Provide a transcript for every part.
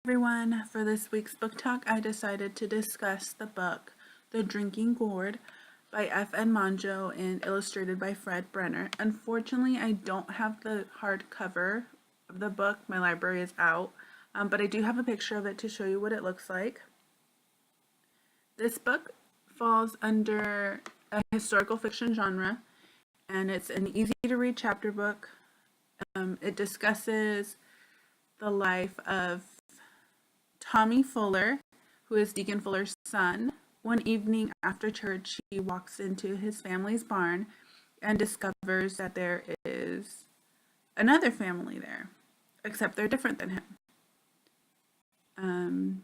Everyone, for this week's book talk, I decided to discuss the book The Drinking Gourd by F.N. Monjo and illustrated by Fred Brenner. Unfortunately, I don't have the hardcover of the book. My library is out, but I do have a picture of it to show you what it looks like. This book falls under a historical fiction genre, and it's an easy-to-read chapter book. It discusses the life of Tommy Fuller, who is Deacon Fuller's son. One evening after church, he walks into his family's barn and discovers that there is another family there, except they're different than him.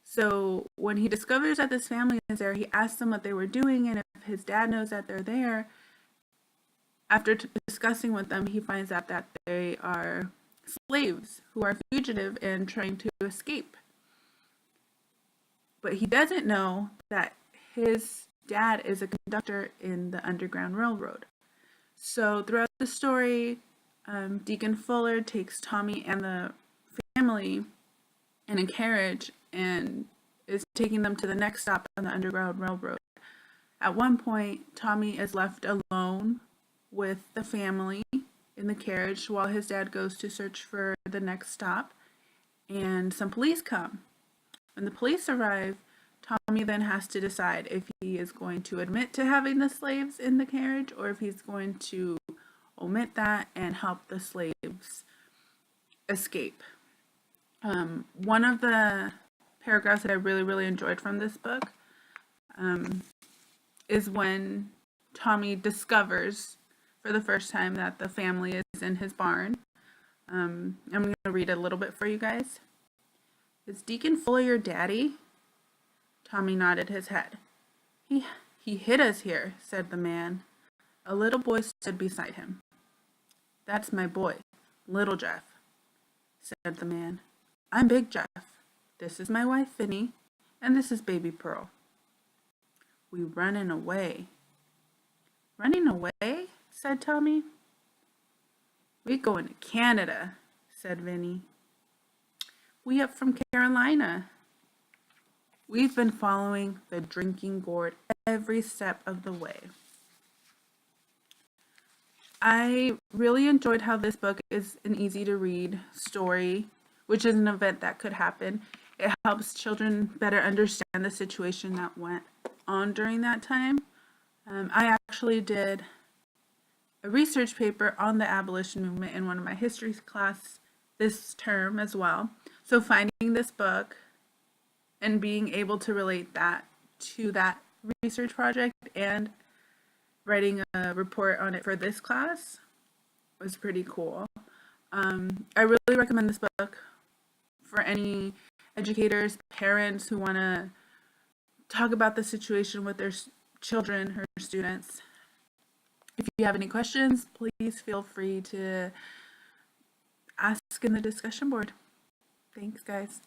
So when he discovers that this family is there, he asks them what they were doing, and if his dad knows that they're there. After discussing with them, he finds out that they are slaves who are fugitive and trying to escape. But he doesn't know that his dad is a conductor in the Underground Railroad. So throughout the story, Deacon Fuller takes Tommy and the family in a carriage and is taking them to the next stop on the Underground Railroad. At one point, Tommy is left alone with the family in the carriage while his dad goes to search for the next stop, and some police come. When the police arrive, Tommy then has to decide if he is going to admit to having the slaves in the carriage or if he's going to omit that and help the slaves escape. One of the paragraphs that I really enjoyed from this book is when Tommy discovers for the first time that the family is in his barn. I'm going to read a little bit for you guys. Is Deacon Fuller your daddy? Tommy nodded his head. He hid us here, said the man. A little boy stood beside him. That's my boy, Little Jeff, said the man. I'm Big Jeff. This is my wife, Vinny, and this is baby Pearl. We running away. Running away? Said Tommy. We going to Canada, said Vinny. We up from Carolina. We've been following the Drinking Gourd every step of the way. I really enjoyed how this book is an easy-to-read story, which is an event that could happen. It helps children better understand the situation that went on during that time. I actually did a research paper on the abolition movement in one of my history class this term as well. So finding this book and being able to relate that to that research project and writing a report on it for this class was pretty cool. I really recommend this book for any educators, parents who want to talk about the situation with their children or students. If you have any questions, please feel free to ask in the discussion board. Thanks, guys.